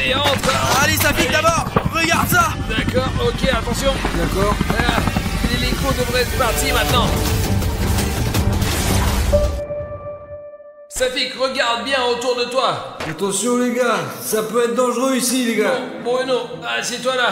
Allez, entre. Allez, Safik d'abord. Regarde ça. D'accord, ok, attention. D'accord. L'hélico devrait être parti maintenant. Safik, regarde bien autour de toi. Attention les gars, ça peut être dangereux ici les gars. Bon, Bruno, assieds-toi là.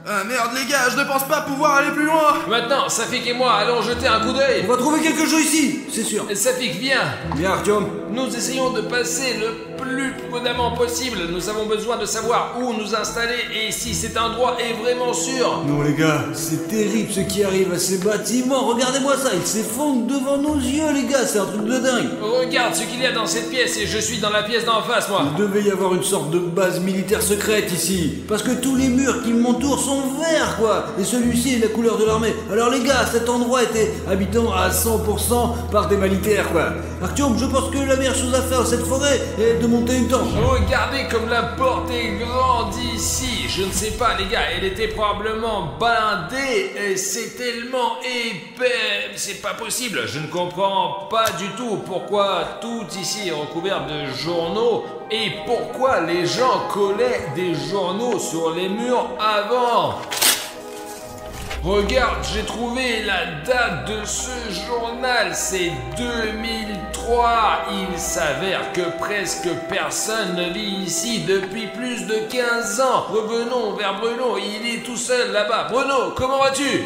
Ah merde les gars, je ne pense pas pouvoir aller plus loin. Maintenant, Safik et moi allons jeter un coup d'œil. On va trouver quelque chose ici, c'est sûr. Safik, viens. Bien Artyom. Nous essayons de passer le plus prudemment possible. Nous avons besoin de savoir où nous installer et si cet endroit est vraiment sûr. Non les gars, c'est terrible ce qui arrive à ces bâtiments. Regardez-moi ça, ils s'effondrent devant nos yeux les gars, c'est un truc de dingue. Regarde ce qu'il y a dans cette pièce et je suis dans la pièce d'en face, moi. Il devait y avoir une sorte de base militaire secrète ici. Parce que tous les murs qui m'entourent sont verts quoi. Et celui-ci est la couleur de l'armée. Alors les gars, cet endroit était habitant à 100% par des militaires quoi. Artyom, je pense que la meilleure chose à faire dans cette forêt est de monter une tente. Regardez comme la porte est grande ici. Je ne sais pas les gars, elle était probablement blindée et c'est tellement épais. C'est pas possible. Je ne comprends pas du tout pourquoi tout ici est recouvert de journaux et pourquoi les gens collaient des journaux sur les murs avant. Regarde, j'ai trouvé la date de ce journal, c'est 2003. Il s'avère que presque personne ne vit ici depuis plus de 15 ans. Revenons vers Bruno, il est tout seul là-bas. Bruno, comment vas-tu?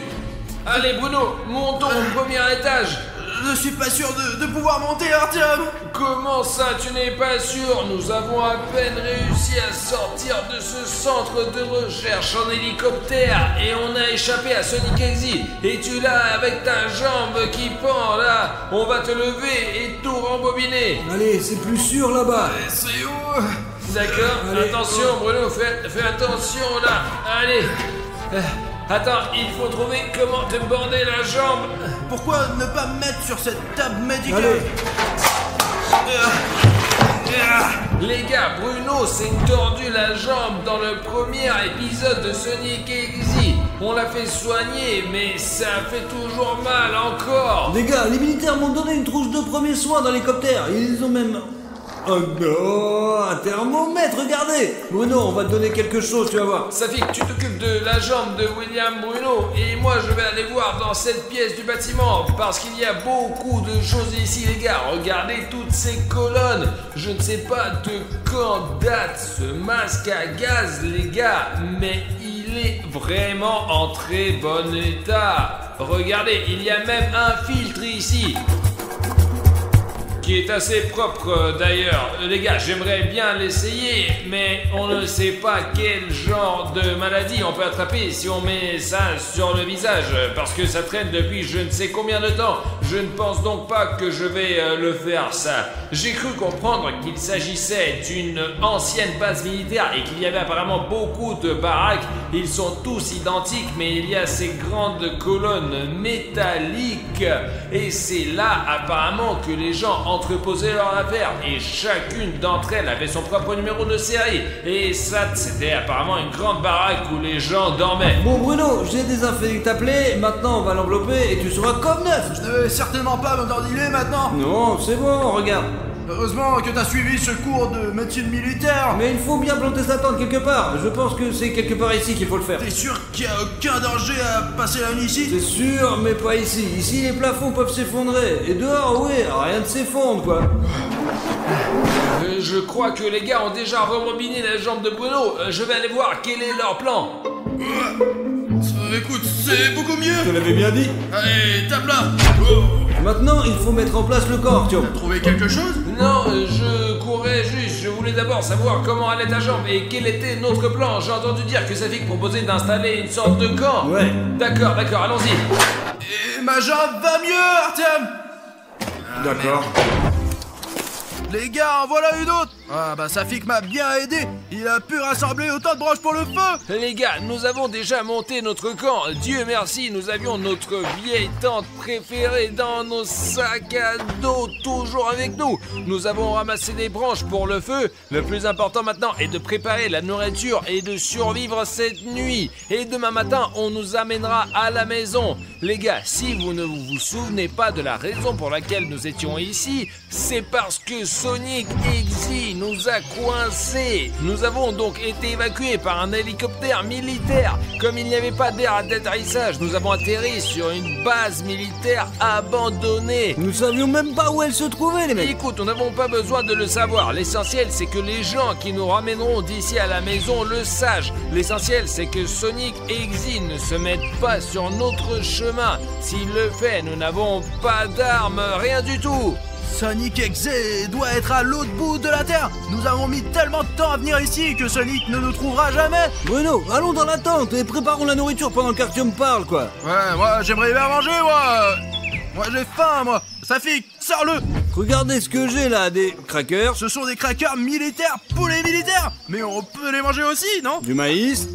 Allez Bruno, montons au premier étage. Je suis pas sûr de pouvoir monter, Artyom. Comment ça, tu n'es pas sûr? Nous avons à peine réussi à sortir de ce centre de recherche en hélicoptère et on a échappé à Sonic Exit. Et tu l'as avec ta jambe qui pend là. On va te lever et tout rembobiner. Allez, c'est plus sûr là-bas. C'est où? D'accord, Allez. attention Bruno, fais attention là. Allez. Attends, il faut trouver comment te border la jambe. Pourquoi ne pas me mettre sur cette table médicale? Allez. Les gars, Bruno s'est tordu la jambe dans le premier épisode de Sonic Exit. On l'a fait soigner, mais ça fait toujours mal encore. Les gars, les militaires m'ont donné une trousse de premiers soins dans l'hélicoptère. Ils ont même... Oh non, un thermomètre, regardez. Bruno, on va te donner quelque chose, tu vas voir. Safik, tu t'occupes de la jambe de William Bruno et moi je vais aller voir dans cette pièce du bâtiment parce qu'il y a beaucoup de choses ici les gars. Regardez toutes ces colonnes. Je ne sais pas de quand date ce masque à gaz les gars, mais il est vraiment en très bon état. Regardez, il y a même un filtre ici. Qui est assez propre d'ailleurs. Les gars, j'aimerais bien l'essayer, mais on ne sait pas quel genre de maladie on peut attraper si on met ça sur le visage, parce que ça traîne depuis je ne sais combien de temps. Je ne pense donc pas que je vais le faire ça. J'ai cru comprendre qu'il s'agissait d'une ancienne base militaire et qu'il y avait apparemment beaucoup de baraques. Ils sont tous identiques, mais il y a ces grandes colonnes métalliques et c'est là apparemment que les gens entreposaient leurs affaires et chacune d'entre elles avait son propre numéro de série. Et ça, c'était apparemment une grande baraque où les gens dormaient. Bon Bruno, j'ai désinfecté ta plaie, maintenant on va l'envelopper et tu seras comme neuf. Je ne vais certainement pas m'endormir maintenant. Non, c'est bon, regarde. Heureusement que t'as suivi ce cours de médecine militaire. Mais il faut bien planter sa tente quelque part. Je pense que c'est quelque part ici qu'il faut le faire. T'es sûr qu'il n'y a aucun danger à passer la nuit ici? C'est sûr, mais pas ici. Ici, les plafonds peuvent s'effondrer. Et dehors, oui, rien ne s'effondre, quoi. Je crois que les gars ont déjà rembobiné la jambe de Bruno. Je vais aller voir quel est leur plan. Écoute, c'est beaucoup mieux. Je te l'avais bien dit. Allez, tape là. Maintenant, il faut mettre en place le corps, Artyom. T'as trouvé quelque chose? Non, je courais juste. Je voulais d'abord savoir comment allait ta jambe et quel était notre plan. J'ai entendu dire que Safik proposait d'installer une sorte de camp. Ouais. D'accord, allons-y. Et ma jambe va mieux, Artyom. D'accord. Les gars, en voilà une autre. Ah bah Safik m'a bien aidé. Il a pu rassembler autant de branches pour le feu. Les gars, nous avons déjà monté notre camp. Dieu merci, nous avions notre vieille tente préférée dans nos sacs à dos, toujours avec nous. Nous avons ramassé des branches pour le feu. Le plus important maintenant est de préparer la nourriture et de survivre cette nuit. Et demain matin, on nous amènera à la maison. Les gars, si vous ne vous souvenez pas de la raison pour laquelle nous étions ici, c'est parce que Sonic Exy nous a coincés. Nous avons donc été évacués par un hélicoptère militaire. Comme il n'y avait pas d'air d'atterrissage, nous avons atterri sur une base militaire abandonnée. Nous savions même pas où elle se trouvait, les mecs. Écoute, nous n'avons pas besoin de le savoir. L'essentiel, c'est que les gens qui nous ramèneront d'ici à la maison le sachent. L'essentiel, c'est que Sonic Exy ne se mette pas sur notre chemin. S'il le fait, nous n'avons pas d'armes, rien du tout. Sonic Exy doit être à l'autre bout de la Terre. Nous avons mis tellement de temps à venir ici que Sonic ne nous trouvera jamais. Bruno, allons dans la tente et préparons la nourriture pendant qu'Artyom parle, quoi. Ouais, moi j'aimerais bien manger, moi. Moi j'ai faim, moi. Safik, sors-le. Regardez ce que j'ai là, des crackers, Ce sont des crackers militaires, poulets militaires. Mais on peut les manger aussi, non? du maïs.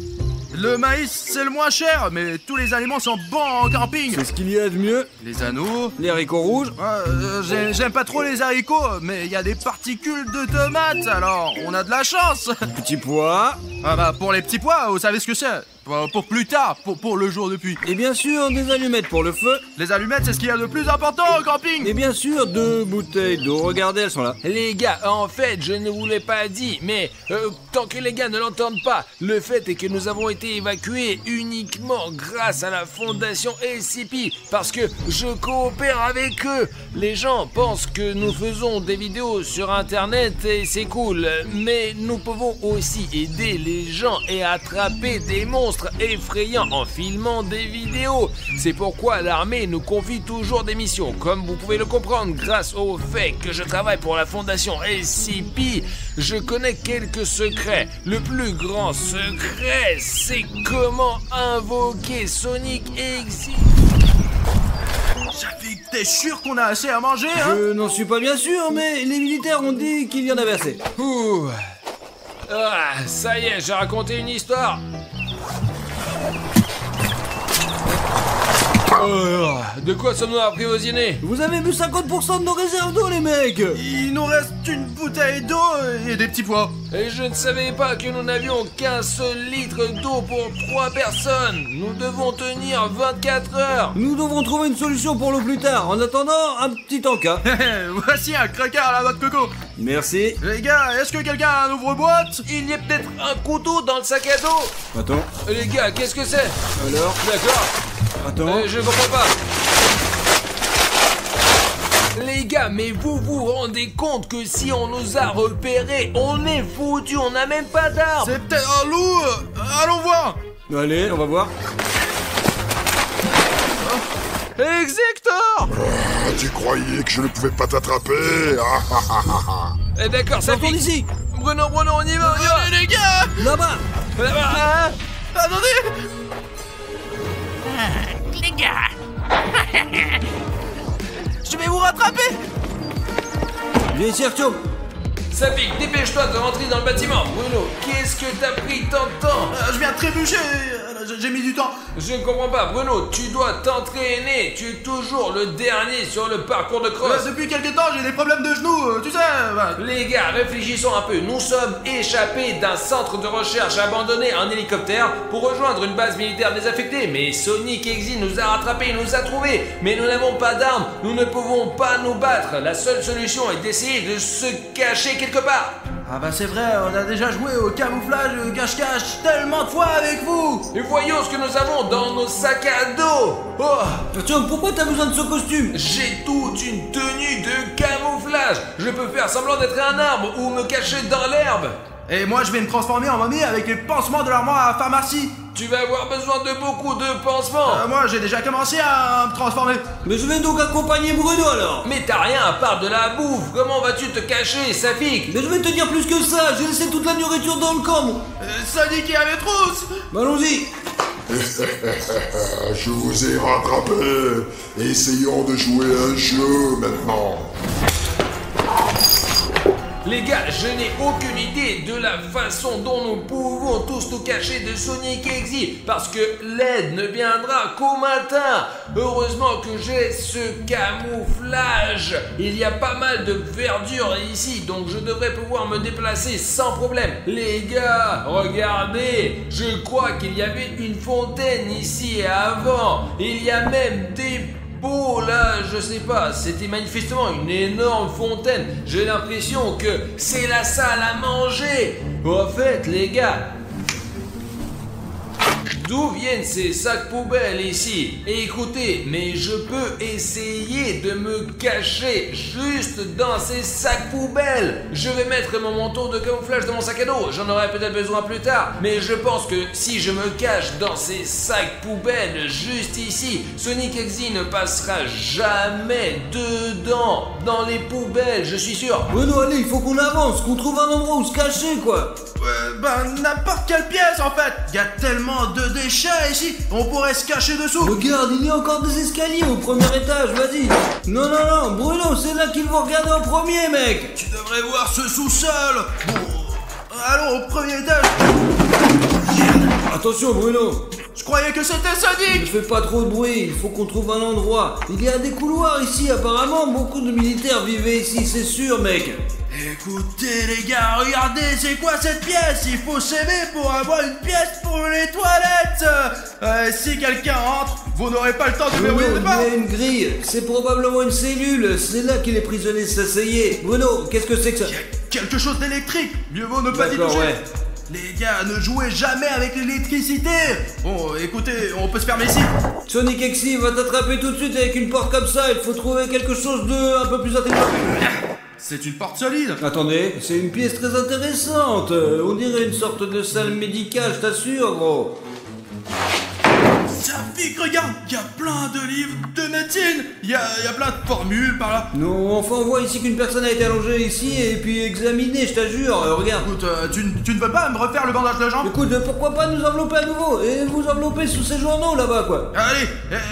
Le maïs, c'est le moins cher, mais tous les aliments sont bons en camping. C'est ce qu'il y a de mieux. Les anneaux. Les haricots rouges. J'aime pas trop les haricots, mais il y a des particules de tomates, alors on a de la chance. Petits pois. Ah bah pour les petits pois, vous savez ce que c'est? Pour plus tard, pour le jour de pluie. Et bien sûr, des allumettes pour le feu. Les allumettes, c'est ce qu'il y a de plus important au camping. Et bien sûr, 2 bouteilles d'eau. Regardez, elles sont là. Les gars, en fait, je ne vous l'ai pas dit, mais tant que les gars ne l'entendent pas, le fait est que nous avons été évacués uniquement grâce à la fondation SCP, parce que je coopère avec eux. Les gens pensent que nous faisons des vidéos sur Internet et c'est cool, mais nous pouvons aussi aider les gens et attraper des monstres effrayants en filmant des vidéos. C'est pourquoi l'armée nous confie toujours des missions, comme vous pouvez le comprendre grâce au fait que je travaille pour la fondation SCP. Je connais quelques secrets. Le plus grand secret, c'est comment invoquer Sonic Exy. Safik, t'es sûr qu'on a assez à manger, hein? Je n'en suis pas bien sûr, mais les militaires ont dit qu'il y en avait assez. Ouh. Ah, ça y est, j'ai raconté une histoire. De quoi sommes-nous apprivoisés? Vous avez bu 50% de nos réserves d'eau, les mecs. Il nous reste une bouteille d'eau et des petits pois. Et je ne savais pas que nous n'avions qu'un seul litre d'eau pour 3 personnes. Nous devons tenir 24 heures. Nous devrons trouver une solution pour l'eau plus tard. En attendant, un petit encas. Voici un cracker à la noix de coco. Merci. Les gars, est-ce que quelqu'un a un ouvre-boîte? Il y a peut-être un couteau dans le sac à dos. Attends. Les gars, qu'est-ce que c'est? Alors, D'accord. attends. Je comprends pas. Les gars, mais vous vous rendez compte que si on nous a repérés, on est foutus, on n'a même pas d'armes. C'est peut-être un loup. Allons voir. Allez, on va voir. Exector. Tu croyais que je ne pouvais pas t'attraper? D'accord, ça Sortons fait... d'ici. Bruno, on y va, on y va. Allez les gars. Là-bas. Là-bas. Attendez. Les gars, Je vais vous rattraper. Viens ici, Artyom. Safik, dépêche-toi de rentrer dans le bâtiment. Bruno, qu'est-ce que t'as pris tant de temps? Je viens de trébucher. J'ai mis du temps. Je ne comprends pas, Bruno, tu dois t'entraîner. Tu es toujours le dernier sur le parcours de cross. Depuis quelques temps, j'ai des problèmes de genoux, tu sais. Les gars, réfléchissons un peu. Nous sommes échappés d'un centre de recherche abandonné en hélicoptère pour rejoindre une base militaire désaffectée. Mais Sonic Exy nous a rattrapés, il nous a trouvés. Mais nous n'avons pas d'armes, nous ne pouvons pas nous battre. La seule solution est d'essayer de se cacher quelque part. Ah bah c'est vrai, on a déjà joué au camouflage, cache-cache tellement de fois avec vous. Et voyons ce que nous avons dans nos sacs à dos. Oh, Artyom, pourquoi t'as besoin de ce costume? j'ai toute une tenue de camouflage. Je peux faire semblant d'être un arbre ou me cacher dans l'herbe. Et moi je vais me transformer en momie avec les pansements de l'armoire à pharmacie. Tu vas avoir besoin de beaucoup de pansements. Moi j'ai déjà commencé à me transformer. Mais je vais donc accompagner Bruno alors. Mais t'as rien à part de la bouffe. Comment vas-tu te cacher, Safik? Mais je vais te dire plus que ça, j'ai laissé toute la nourriture dans le camp. Sonic et avait trousse. Allons-y. Je vous ai rattrapé. Essayons de jouer un jeu maintenant. Les gars, je n'ai aucune idée de la façon dont nous pouvons tous nous cacher de Sonic Exy, parce que l'aide ne viendra qu'au matin. Heureusement que j'ai ce camouflage. Il y a pas mal de verdure ici, donc je devrais pouvoir me déplacer sans problème. Les gars, regardez, je crois qu'il y avait une fontaine ici avant. Il y a même des beau là, je sais pas, c'était manifestement une énorme fontaine. J'ai l'impression que c'est la salle à manger. En fait, les gars, d'où viennent ces sacs poubelles ici? Et écoutez, mais je peux essayer de me cacher juste dans ces sacs poubelles. Je vais mettre mon manteau de camouflage dans mon sac à dos. J'en aurai peut-être besoin plus tard. Mais je pense que si je me cache dans ces sacs poubelles juste ici, Sonic X ne passera jamais dedans, dans les poubelles, je suis sûr. Bruno, allez, il faut qu'on avance, qu'on trouve un endroit où se cacher, quoi. N'importe quelle pièce en fait. Il y a tellement de déchets ici, on pourrait se cacher dessous. Regarde, il y a encore des escaliers au premier étage, vas-y. Non, Bruno, c'est là qu'il faut regarder en premier, mec. Tu devrais voir ce sous-sol. Bon, allons au premier étage. Attention, Bruno. Je croyais que c'était Ne Sonic. fais pas trop de bruit, il faut qu'on trouve un endroit. Il y a des couloirs ici, apparemment, beaucoup de militaires vivaient ici, c'est sûr, mec. Écoutez les gars, regardez, c'est quoi cette pièce? Il faut s'aimer pour avoir une pièce pour les toilettes. Si quelqu'un entre, vous n'aurez pas le temps de Bruno, verrouiller il le y bas. a une grille, c'est probablement une cellule, c'est là que les prisonniers s'asseyaient. Bruno, qu'est-ce que c'est que ça? Il y a quelque chose d'électrique, mieux vaut ne pas y D'accord, toucher. ouais. Les gars, ne jouez jamais avec l'électricité. Bon, écoutez, on peut se fermer ici. Sonic X va t'attraper tout de suite avec une porte comme ça, il faut trouver quelque chose de un peu plus intelligent. C'est une porte solide. Attendez, c'est une pièce très intéressante. On dirait une sorte de salle médicale, je t'assure, gros. Safik, regarde, il y a plein de livres de médecine. Il y a plein de formules par là. Non, enfin, on voit ici qu'une personne a été allongée ici et puis examinée, je t'assure. Regarde. Écoute, tu ne veux pas me refaire le bandage de jambe? Écoute, pourquoi pas nous envelopper à nouveau et vous envelopper sous ces journaux là-bas, quoi. Allez,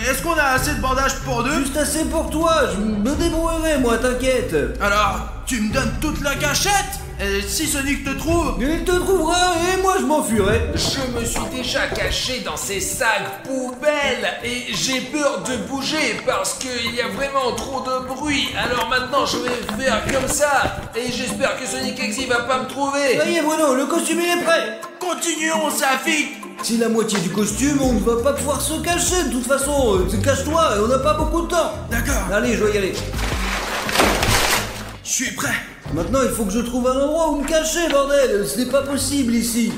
est-ce qu'on a assez de bandages pour deux? Juste assez pour toi, je me débrouillerai, moi, t'inquiète. Alors, tu me donnes toute la cachette? Et si Sonic te trouve? Il te trouvera et moi je m'enfuirai. Je me suis déjà caché dans ces sacs poubelles et j'ai peur de bouger parce qu'il y a vraiment trop de bruit. Alors maintenant je vais faire comme ça et j'espère que Sonic X va pas me trouver. Ça y est, Bruno, le costume il est prêt. Continuons, Safik. Si la moitié du costume, on ne va pas pouvoir se cacher de toute façon. Cache-toi, on n'a pas beaucoup de temps. D'accord, Allez, je vais y aller. je suis prêt. Maintenant, il faut que je trouve un endroit où me cacher, bordel. Ce n'est pas possible ici.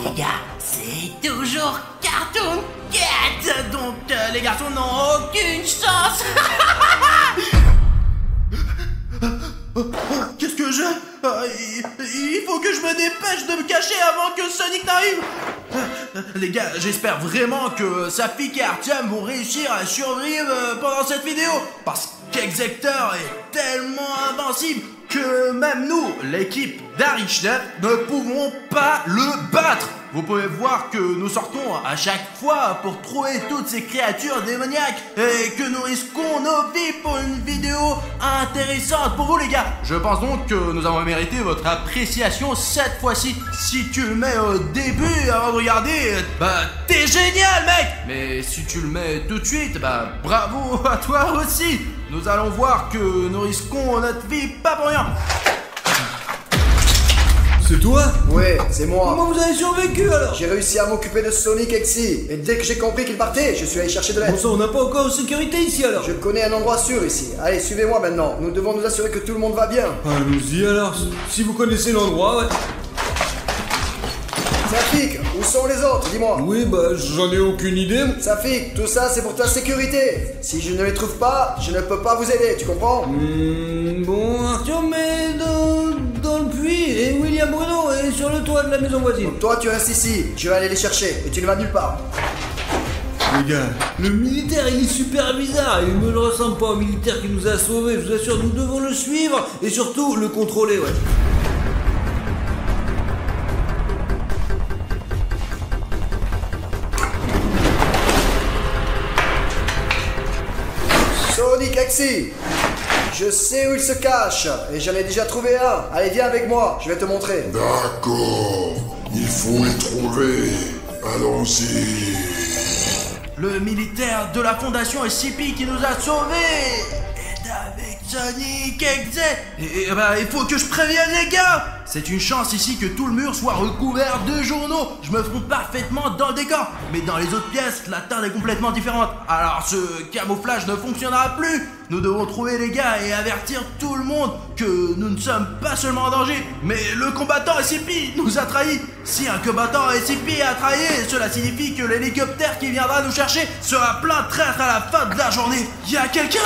Les gars, c'est toujours Cartoon Cat. Donc, les garçons n'ont Aucune chance. Qu'est-ce que j'ai? Il faut que je me dépêche de me cacher avant que Sonic n'arrive. Les gars, j'espère vraiment que Safik et Artyom vont réussir à survivre pendant cette vidéo. Parce qu'Exector est tellement invincible que même nous, l'équipe d'Arichnet, ne pouvons pas le battre. Vous pouvez voir que nous sortons à chaque fois pour trouver toutes ces créatures démoniaques et que nous risquons nos vies pour une vidéo intéressante pour vous les gars. Je pense donc que nous avons mérité votre appréciation cette fois-ci. Si tu le mets au début avant de regarder, bah t'es génial mec. Mais si tu le mets tout de suite, bah bravo à toi aussi. Nous allons voir que nous risquons notre vie pas pour rien. C'est toi? Ouais, c'est moi. Comment vous avez survécu alors? J'ai réussi à m'occuper de Sonic X. Et dès que j'ai compris qu'il partait, je suis allé chercher de Bon l'aide. sang, on n'a pas encore de sécurité ici alors. Je connais un endroit sûr ici. Allez, suivez-moi maintenant. Nous devons nous assurer que tout le monde va bien. Allons-y alors, si vous connaissez l'endroit, ouais. Safik, où sont les autres? Dis-moi. Oui, bah j'en ai aucune idée. Safik, tout ça c'est pour ta sécurité. Si je ne les trouve pas, je ne peux pas vous aider, tu comprends? Bon, Arthur, mais dans le puits, et William Bruno est sur le toit de la maison voisine. Toi tu restes ici, je vais aller les chercher et tu ne vas nulle part. Les gars, le militaire il est super bizarre, il ne le ressemble pas au militaire qui nous a sauvés, je vous assure, nous devons le suivre et surtout le contrôler, ouais. Sonic X, je sais où il se cache et j'en ai déjà trouvé un. Allez, viens avec moi, je vais te montrer. D'accord, il faut les trouver. Allons-y. Le militaire de la fondation SCP qui nous a sauvés est avec Sonic Exe. Et bah, il faut que je prévienne les gars. C'est une chance ici que tout le mur soit recouvert de journaux. Je me fous parfaitement dans le décor. Mais dans les autres pièces, la teinte est complètement différente. Alors ce camouflage ne fonctionnera plus. Nous devons trouver les gars et avertir tout le monde que nous ne sommes pas seulement en danger, mais le combattant SCP nous a trahis. Si un combattant SCP a trahi, cela signifie que l'hélicoptère qui viendra nous chercher sera plein de traîtres à la fin de la journée. Y a quelqu'un?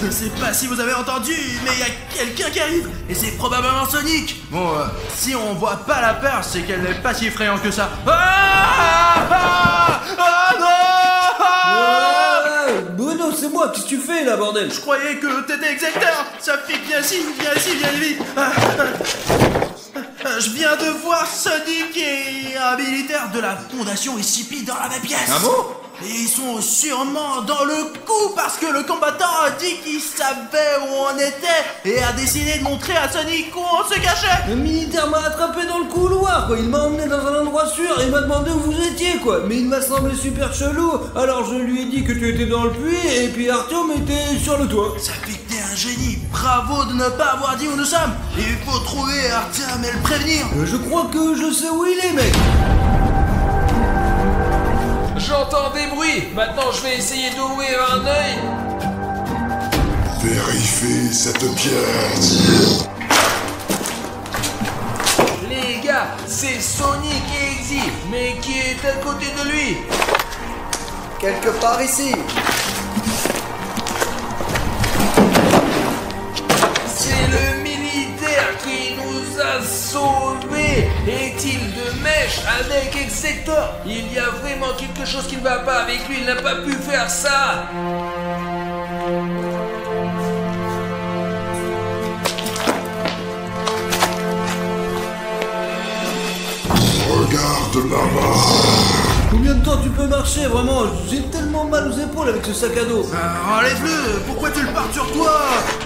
Je ne sais pas si vous avez entendu, mais il y a quelqu'un qui arrive, et c'est probablement Sonic. Bon, si on voit pas la peur, c'est qu'elle n'est pas si effrayante que ça. Bruno, c'est moi, qu'est-ce que tu fais là, bordel? Je croyais que t'étais exécuteur. Ça fait viens ici, viens vite. Je viens de voir Sonic et un militaire de la fondation SCP dans la même pièce. Ah bon? Et ils sont sûrement dans le coup parce que le combattant a dit qu'il savait où on était et a décidé de montrer à Sonic où on se cachait. Le militaire m'a attrapé dans le couloir, quoi. Il m'a emmené dans un endroit sûr et il m'a demandé où vous étiez, quoi. Mais il m'a semblé super chelou. Alors je lui ai dit que tu étais dans le puits et puis Artyom était sur le toit. Ça fait que t'es un génie. Bravo de ne pas avoir dit où nous sommes. Il faut trouver Artyom et le prévenir. Je crois que je sais où il est, mec. J'entends des bruits. Maintenant, je vais essayer d'ouvrir un œil. Vérifiez cette pièce. Les gars, c'est Sonic Exe. Mais qui est à côté de lui? Quelque part ici. C'est le militaire qui nous a sauvés. Est-il de mèche avec Exector? Il y a vraiment quelque chose qui ne va pas avec lui. Il n'a pas pu faire ça. Regarde ma main. Combien de temps tu peux marcher, vraiment? J'ai tellement mal aux épaules avec ce sac à dos. Enlève-le. Pourquoi tu le portes sur toi?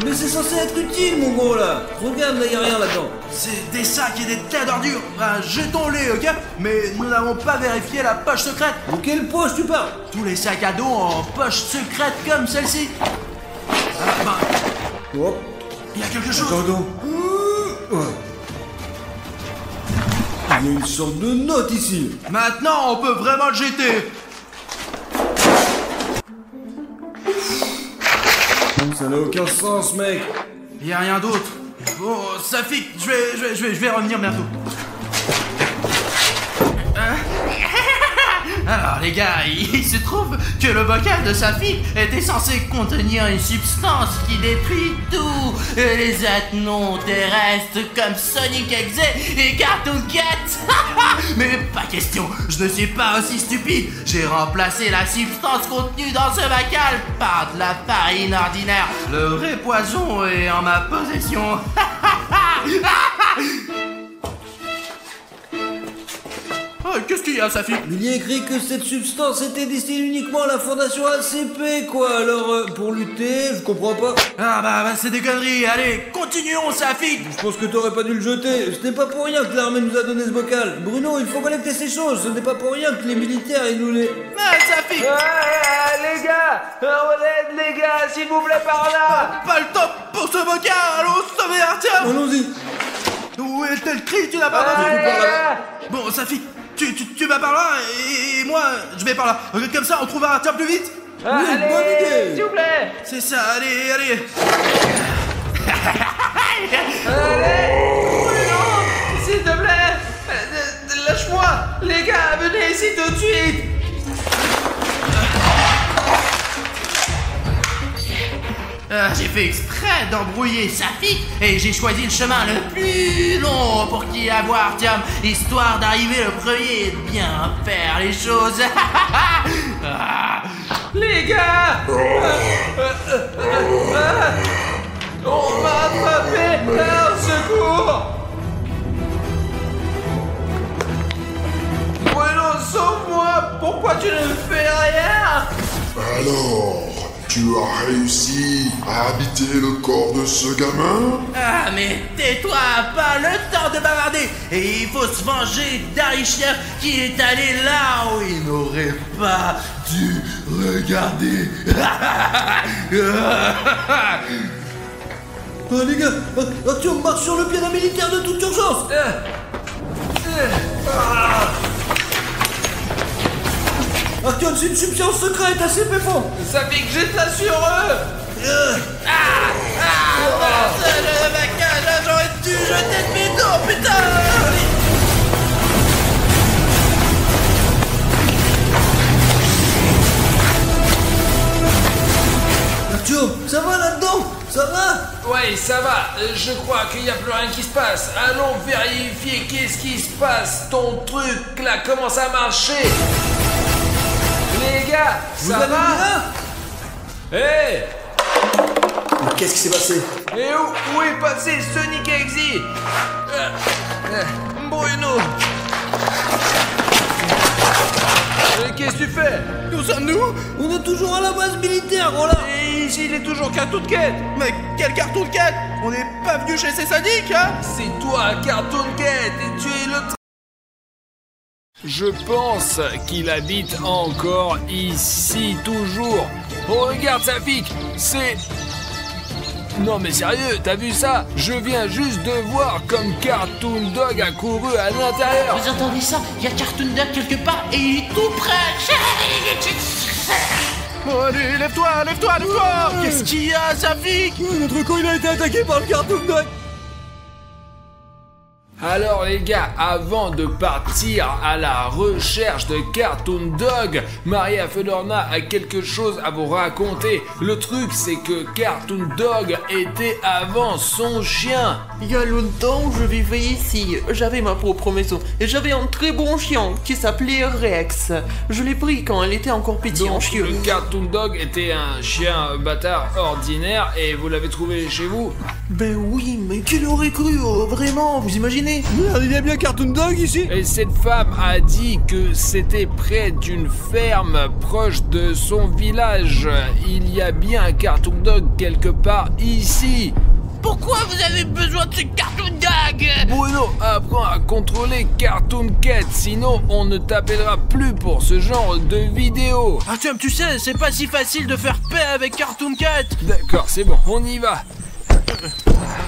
Mais c'est censé être utile, mon gros, là. Regarde, là, y a rien là-dedans. C'est des sacs et des tas d'ordures. Jetons-les, ok? Mais nous n'avons pas vérifié la poche secrète. De quelle poche tu parles? Tous les sacs à dos en poche secrète comme celle-ci. Hop. Il y a quelque chose. Attends donc. Il y a une sorte de note ici. Maintenant, on peut vraiment le jeter. Ça n'a aucun sens, mec. Il y a rien d'autre. Bon, Safik, je vais revenir bientôt. Alors les gars, il se trouve que le bocal de Safik était censé contenir une substance qui détruit tout, les êtres non terrestres comme Sonic Exe et Cartoon Cat. Mais pas question, je ne suis pas aussi stupide. J'ai remplacé la substance contenue dans ce bocal par de la farine ordinaire. Le vrai poison est en ma possession. Qu'est-ce qu'il y a, Safik? Il y a écrit que cette substance était destinée uniquement à la fondation ACP, quoi. Alors, pour lutter, je comprends pas. Bah c'est des conneries. Allez, continuons, Safik. Je pense que t'aurais pas dû le jeter. Ce n'est pas pour rien que l'armée nous a donné ce bocal. Bruno, il faut collecter ces choses. Ce n'est pas pour rien que les militaires, ils nous les... Safik. Les gars, les gars, s'il vous plaît, par là. Pas le temps pour ce bocal. Allons sauver Artyom. Allons-y. Où est le cri? Tu n'as pas entendu? Bon, Safik, tu vas par là et moi, je vais par là. Comme ça, on trouvera Artyom plus vite. Bonne idée. S'il vous plaît. C'est ça, allez. Allez. Non, s'il te plaît. Lâche-moi. Les gars, venez ici tout de suite. J'ai fait exprès d'embrouiller Safik et j'ai choisi le chemin le plus long pour qu'il y ait à voir Artyom, histoire d'arriver le premier et de bien faire les choses. Les gars. On m'a attrapé. Au secours. Bruno, sauve-moi. Pourquoi tu ne fais rien? Alors, Tu as réussi à habiter le corps de ce gamin? Ah, mais tais-toi, pas le temps de bavarder. Et il faut se venger d'Arichner qui est allé là où il n'aurait pas dû regarder. Les gars, Artyom marche sur le pied d'un militaire de toute urgence. Artyom, c'est une substance secrète assez péfond. Ça fait que j'ai ça sur eux. Le maquillage, j'aurais dû jeter de mes dos, putain. Artyom, ça va là-dedans? Ça va? Ouais, ça va. Je crois qu'il n'y a plus rien qui se passe. Allons vérifier qu'est-ce qui se passe. Ton truc là commence à marcher. Les gars, ça va? Hé! Mais qu'est-ce qui s'est passé? Et où est passé Sonic Exy? Bruno! Qu'est-ce que tu fais? Où sommes-nous? On est toujours à la base militaire, voilà. Et ici, il est toujours Cartoon Cat. Mais quel carton de quête? On n'est pas venu chez ces sadiques, hein? C'est toi, Cartoon Cat, et tu es le... Je pense qu'il habite encore ici, toujours. Oh, regarde sa pique, c'est... Non mais sérieux, t'as vu ça? Je viens juste de voir comme Cartoon Dog a couru à l'intérieur. Vous entendez ça? Il y a Cartoon Dog quelque part et il est tout près. Oh, allez, lève-toi, lève-toi, lève-toi. Qu'est-ce qu'il y a, Safik? Notre con, il a été attaqué par le Cartoon Dog. Alors les gars, avant de partir à la recherche de Cartoon Dog, Maria Fedorna a quelque chose à vous raconter. Le truc c'est que Cartoon Dog était avant son chien. Il y a longtemps, je vivais ici. J'avais ma propre maison et j'avais un très bon chien qui s'appelait Rex. Je l'ai pris quand elle était encore petite en Donc chieux. le Cartoon Dog était un chien bâtard ordinaire et vous l'avez trouvé chez vous? Ben oui, mais qui l'aurait cru, vraiment, vous imaginez? Merde, il y a bien Cartoon Dog ici. Et cette femme a dit que c'était près d'une ferme proche de son village. Il y a bien un Cartoon Dog quelque part ici. Pourquoi vous avez besoin de ce Cartoon Dog? Bruno, apprends à contrôler Cartoon Cat, sinon on ne t'appellera plus pour ce genre de vidéo. Artyom, tu sais, c'est pas si facile de faire paix avec Cartoon Cat. D'accord, c'est bon, on y va.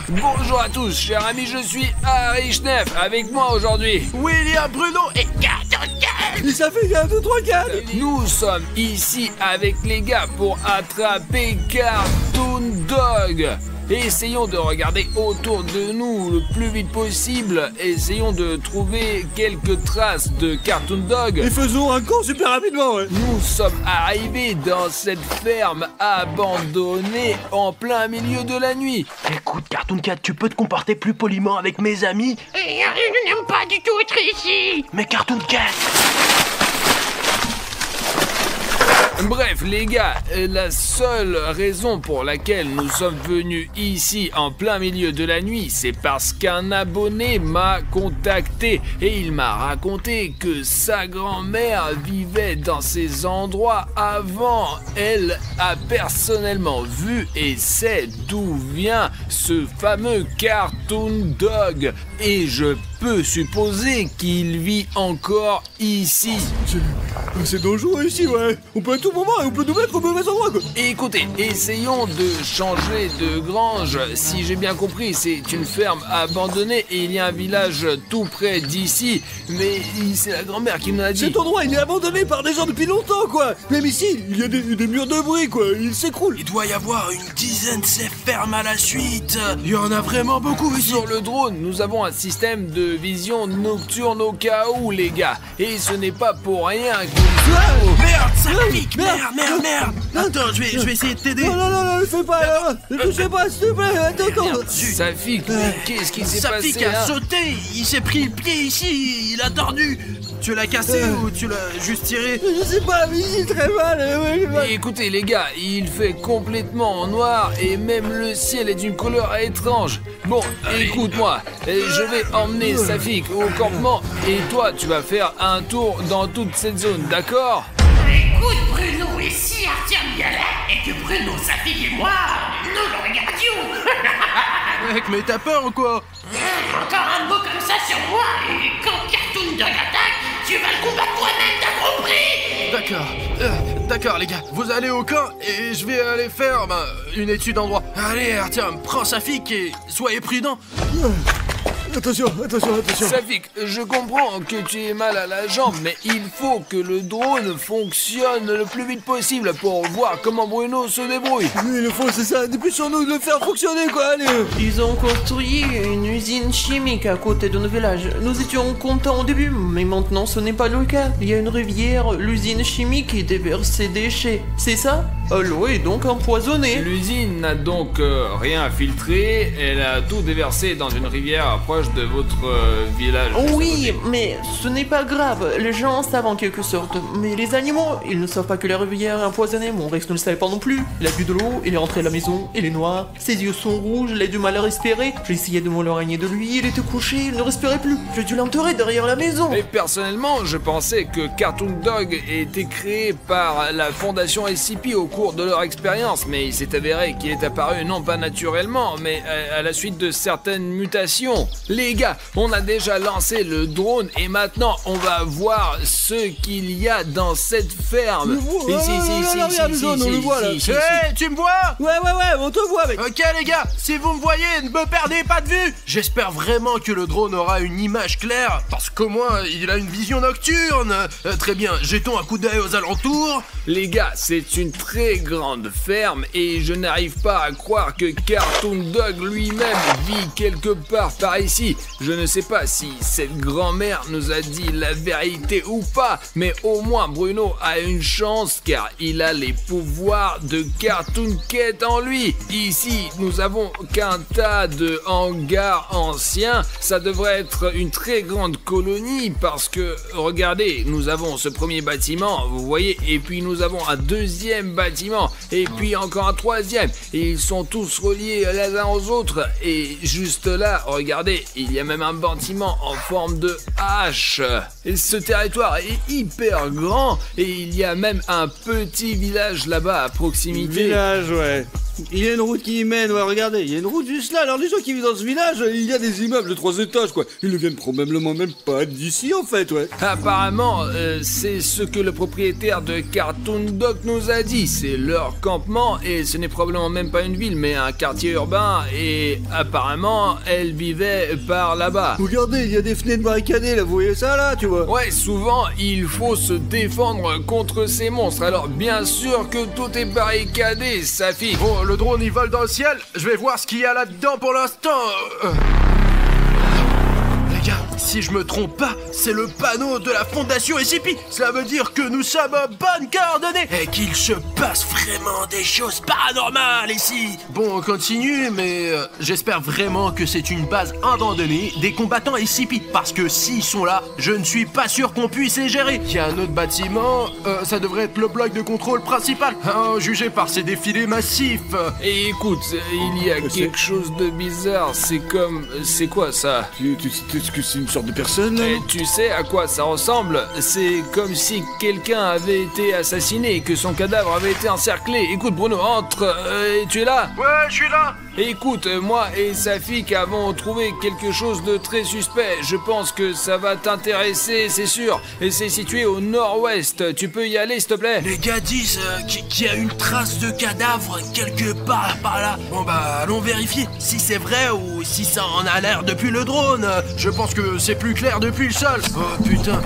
Bonjour à tous, chers amis, je suis Harry Schneff. Avec moi aujourd'hui, William Bruno et Cartoon Dog. Et ça fait 1, 2, 3, 4. nous sommes ici avec les gars pour attraper Cartoon Dog. Essayons de regarder autour de nous le plus vite possible. Essayons de trouver quelques traces de Cartoon Dog. Et faisons un camp super rapidement, ouais. Nous sommes arrivés dans cette ferme abandonnée en plein milieu de la nuit. Écoute, Cartoon Cat, tu peux te comporter plus poliment avec mes amis? Je n'aime pas du tout être ici. Mais Cartoon Cat! Bref, les gars, la seule raison pour laquelle nous sommes venus ici en plein milieu de la nuit, c'est parce qu'un abonné m'a contacté et il m'a raconté que sa grand-mère vivait dans ces endroits avant. Elle a personnellement vu et sait d'où vient ce fameux Cartoon Dog et je peux supposer qu'il vit encore ici. C'est dangereux ici, ouais. On peut à tout moment et on peut nous mettre au mauvais endroit, quoi. Écoutez, essayons de changer de grange. Si j'ai bien compris, c'est une ferme abandonnée et il y a un village tout près d'ici. Mais c'est la grand-mère qui me l'a dit. Cet endroit, il est abandonné par des gens depuis longtemps, quoi. Même ici, il y a des murs de briques, quoi. Il s'écroule. Il doit y avoir une dizaine de ces fermes à la suite. Il y en a vraiment beaucoup ici. Sur le drone, nous avons un système de vision nocturne au cas où, les gars. Et ce n'est pas pour rien que... Merde, ça pique. Merde. Attends, je vais essayer de t'aider. Non, ne fais pas. Ne touchez pas, s'il te plaît. Attends. Safik, qu'est-ce qui s'est passé Safik a là? sauté. Il s'est pris le pied ici. Il a tordu. Tu l'as cassé ou tu l'as juste tiré? Je sais pas, mais j'ai très mal. Et écoutez les gars, il fait complètement en noir et même le ciel est d'une couleur étrange. Bon, écoute-moi, je vais emmener Safik au campement et toi tu vas faire un tour dans toute cette zone, d'accord? Écoute, Bruno, et si Artyom y allait et que Bruno, sa fille et moi, nous le regardions? Mec, mais t'as peur ou quoi? Encore un mot comme ça sur moi, et quand Cartoon Dog attaque, tu vas le combattre toi-même, t'as compris? D'accord les gars, vous allez au camp et je vais aller faire une étude en droit. Allez Artyom, prends Safik et soyez prudent. Attention. Safik, je comprends que tu aies mal à la jambe, mais il faut que le drone fonctionne le plus vite possible pour voir comment Bruno se débrouille. Oui, le fond, c'est ça. Depuis sur nous de le faire fonctionner, quoi. Allez. Ils ont construit une usine chimique à côté de nos villages. Nous étions contents au début, mais maintenant ce n'est pas le cas. Il y a une rivière, l'usine chimique qui déverse ses déchets. C'est ça? L'eau est donc empoisonnée. L'usine n'a donc rien filtré, elle a tout déversé dans une rivière proche de votre village. Oui, mais ce n'est pas grave. Les gens savent en quelque sorte. Mais les animaux, ils ne savent pas que la rivière est empoisonnée. Mon Rex ne le savait pas non plus. Il a bu de l'eau, il est rentré à la maison, il est noir. Ses yeux sont rouges, il a du mal à respirer. J'ai essayé de m'éloigner de lui, il était couché, il ne respirait plus. J'ai dû l'enterrer derrière la maison. Mais personnellement, je pensais que Cartoon Dog était créé par la fondation SCP au cours de leur expérience, mais il s'est avéré qu'il est apparu non pas naturellement, mais à la suite de certaines mutations. Les gars, on a déjà lancé le drone et maintenant on va voir ce qu'il y a dans cette ferme. On le voit là. Hey, tu me vois? Ouais, on te voit, mec. Ok les gars, si vous me voyez, ne me perdez pas de vue. J'espère vraiment que le drone aura une image claire, parce qu'au moins il a une vision nocturne. Très bien, jetons un coup d'œil aux alentours. Les gars, c'est une très grande ferme et je n'arrive pas à croire que Cartoon Dog lui-même vit quelque part par ici. Je ne sais pas si cette grand-mère nous a dit la vérité ou pas, mais au moins Bruno a une chance car il a les pouvoirs de Cartoon Cat en lui. Ici, nous avons qu'un tas de hangars anciens. Ça devrait être une très grande colonie parce que, regardez, nous avons ce premier bâtiment, vous voyez, et puis nous avons un deuxième bâtiment, et puis encore un troisième, et ils sont tous reliés les uns aux autres, et juste là, regardez, il y a même un bâtiment en forme de hache. Et ce territoire est hyper grand, et il y a même un petit village là-bas à proximité. Village, ouais. Il y a une route qui y mène, ouais, regardez, il y a une route juste là. Alors les gens qui vivent dans ce village, il y a des immeubles de 3 étages, quoi. Ils ne viennent probablement même pas d'ici, en fait, ouais. Apparemment, c'est ce que le propriétaire de Cartoon Dog nous a dit. C'est leur campement et ce n'est probablement même pas une ville, mais un quartier urbain. Et apparemment, elle vivait par là-bas. Regardez, il y a des fenêtres barricadées, là, vous voyez ça, là, tu vois. Ouais, souvent, il faut se défendre contre ces monstres. Alors, bien sûr que tout est barricadé, Safi. Bon, le drone il vole dans le ciel, je vais voir ce qu'il y a là-dedans pour l'instant. Les gars, si je me trompe pas, c'est le panneau de la fondation SCP. Cela veut dire que nous sommes à bonnes coordonnées et qu'il se passe vraiment des choses paranormales ici. Bon, on continue, mais j'espère vraiment que c'est une base abandonnée des combattants SCP. Parce que s'ils sont là, je ne suis pas sûr qu'on puisse les gérer. Il y a un autre bâtiment, ça devrait être le bloc de contrôle principal, jugé par ces défilés massifs. Et écoute, il y a quelque chose de bizarre, c'est quoi ça? Est-ce que c'est une sorte de personne, là? Et tu sais à quoi ça ressemble? C'est comme si quelqu'un avait été assassiné et que son cadavre avait été encerclé. Écoute Bruno, entre, tu es là? Ouais, je suis là. Écoute, moi et Safik avons trouvé quelque chose de très suspect. Je pense que ça va t'intéresser, c'est sûr. Et c'est situé au nord-ouest. Tu peux y aller, s'il te plaît? Les gars disent qu'il y a une trace de cadavre quelque part par là. Bon bah, allons vérifier si c'est vrai ou si ça en a l'air depuis le drone. Je pense que c'est plus clair depuis le sol. Oh putain.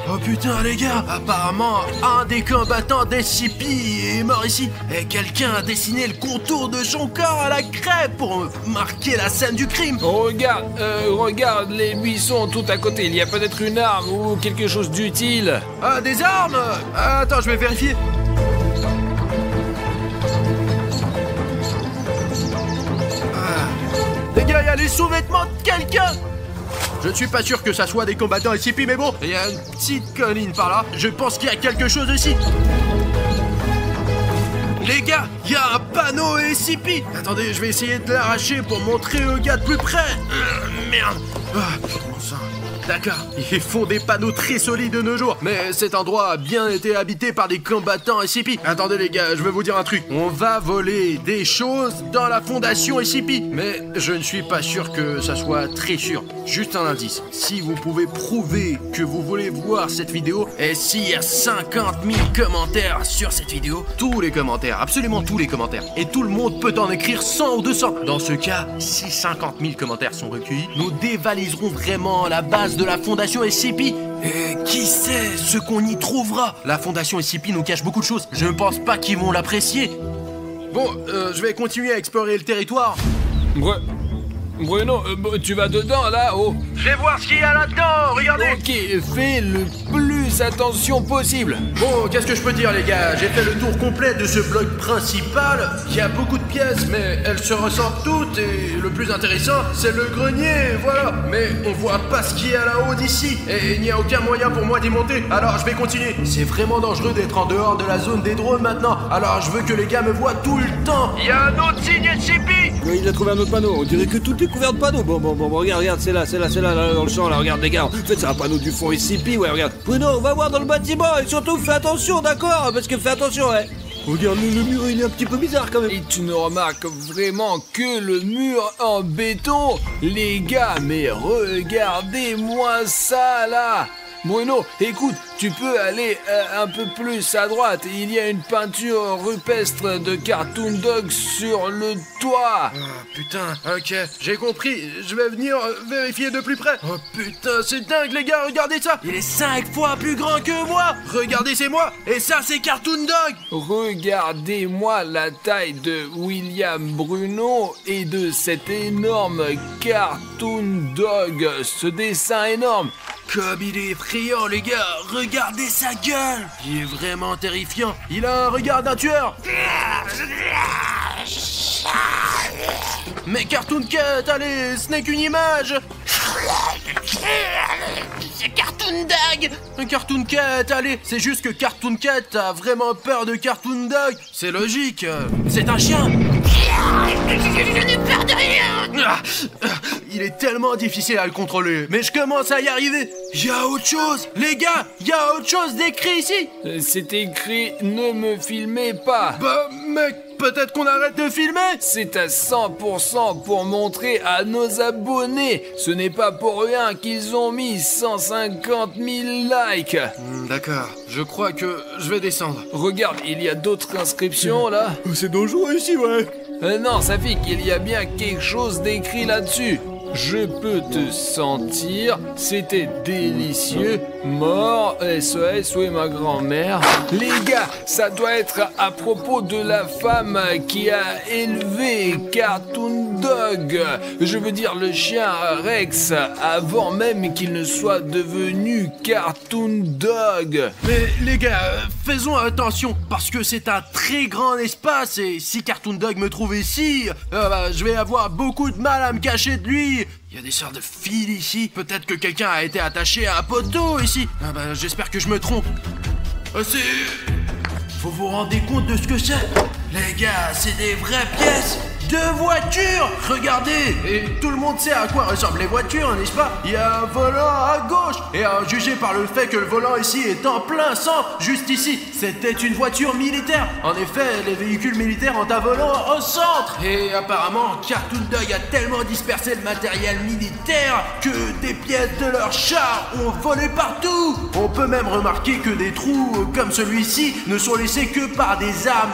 Oh putain les gars, apparemment un des combattants d'SCP est mort ici et quelqu'un a dessiné le contour de son corps à la craie pour marquer la scène du crime. Regarde les buissons tout à côté, il y a peut-être une arme ou quelque chose d'utile. Ah, des armes? Attends, je vais vérifier. Les gars, il y a les sous-vêtements de quelqu'un. Je ne suis pas sûr que ça soit des combattants SCP, mais bon, il y a une petite colline par là. Je pense qu'il y a quelque chose ici. Les gars, il y a un panneau SCP. Attendez, je vais essayer de l'arracher pour montrer aux gars de plus près. Merde. Bon sang. D'accord, ils font des panneaux très solides de nos jours, mais cet endroit a bien été habité par des combattants SCP. Attendez les gars, je vais vous dire un truc. On va voler des choses dans la fondation SCP, mais je ne suis pas sûr que ça soit très sûr. Juste un indice, si vous pouvez prouver que vous voulez voir cette vidéo, et s'il y a 50 000 commentaires sur cette vidéo, tous les commentaires, absolument tous les commentaires, et tout le monde peut en écrire 100 ou 200. Dans ce cas, si 50 000 commentaires sont recueillis, nous dévaliserons vraiment la base de la fondation SCP. Et qui sait ce qu'on y trouvera? La fondation SCP nous cache beaucoup de choses. Je ne pense pas qu'ils vont l'apprécier. Bon, je vais continuer à explorer le territoire. Bruno, tu vas dedans là-haut? Je vais voir ce qu'il y a là-dedans, regardez. Ok, fais le plus attention possible. Bon, qu'est-ce que je peux dire les gars? J'ai fait le tour complet de ce bloc principal. Il y a beaucoup de pièces, mais elles se ressemblent toutes. Et le plus intéressant, c'est le grenier, voilà. Mais on voit pas ce qu'il y a là-haut d'ici. Et il n'y a aucun moyen pour moi d'y monter. Alors je vais continuer. C'est vraiment dangereux d'être en dehors de la zone des drones maintenant. Alors je veux que les gars me voient tout le temps. Il y a un autre signe SCP. Il a trouvé un autre panneau, on dirait que tout est couvert de panneaux. Bon, regarde, c'est là, dans le champ, là, regarde les gars. En fait, c'est un panneau du fond SCP, ouais, regarde. Bruno, on va voir dans le bâtiment, et surtout, fais attention, d'accord? Parce que fais attention, ouais. Regarde, le mur, il est un petit peu bizarre, quand même. Et tu ne remarques vraiment que le mur en béton? Les gars, mais regardez-moi ça, là. Bruno, écoute, tu peux aller un peu plus à droite. Il y a une peinture rupestre de Cartoon Dog sur le toit. Oh putain, ok, j'ai compris. Je vais venir vérifier de plus près. Oh putain, c'est dingue les gars, regardez ça. Il est 5 fois plus grand que moi. Regardez, c'est moi. Et ça, c'est Cartoon Dog. Regardez-moi la taille de William Bruno et de cet énorme Cartoon Dog. Ce dessin énorme. Comme il est effrayant les gars, regardez sa gueule. Il est vraiment terrifiant. Il a un regard d'un tueur. Mais Cartoon Cat, allez, ce n'est qu'une image. C'est Cartoon Dog. Cartoon Cat, allez, c'est juste que Cartoon Cat a vraiment peur de Cartoon Dog. C'est logique, c'est un chien. Je n'ai peur de rien. Il est tellement difficile à le contrôler, mais je commence à y arriver. Il y a autre chose, les gars, il y a autre chose d'écrit ici. C'est écrit « Ne me filmez pas ». Bah mec, peut-être qu'on arrête de filmer. C'est à 100% pour montrer à nos abonnés. Ce n'est pas pour rien qu'ils ont mis 150 000 likes. D'accord, je crois que je vais descendre. Regarde, il y a d'autres inscriptions là. C'est dangereux ici, ouais. Non, ça fait qu'il y a bien quelque chose d'écrit là-dessus. Je peux te sentir, c'était délicieux, mort, SOS, où est ma grand-mère? Les gars, ça doit être à propos de la femme qui a élevé Cartoon Dog. Je veux dire le chien Rex, avant même qu'il ne soit devenu Cartoon Dog. Mais les gars, faisons attention, parce que c'est un très grand espace, et si Cartoon Dog me trouve ici, je vais avoir beaucoup de mal à me cacher de lui. Il y a des sortes de fils ici. Peut-être que quelqu'un a été attaché à un poteau ici. J'espère que je me trompe. Faut vous rendre compte de ce que c'est. Les gars, c'est des vraies pièces de voitures. Regardez. Et tout le monde sait à quoi ressemblent les voitures, n'est-ce pas? Il y a un volant à gauche. Et à juger par le fait que le volant ici est en plein centre, juste ici, c'était une voiture militaire. En effet, les véhicules militaires ont un volant au centre. Et apparemment, Cartoon Dog a tellement dispersé le matériel militaire que des pièces de leurs chars ont volé partout. On peut même remarquer que des trous comme celui-ci ne sont laissés que par des armes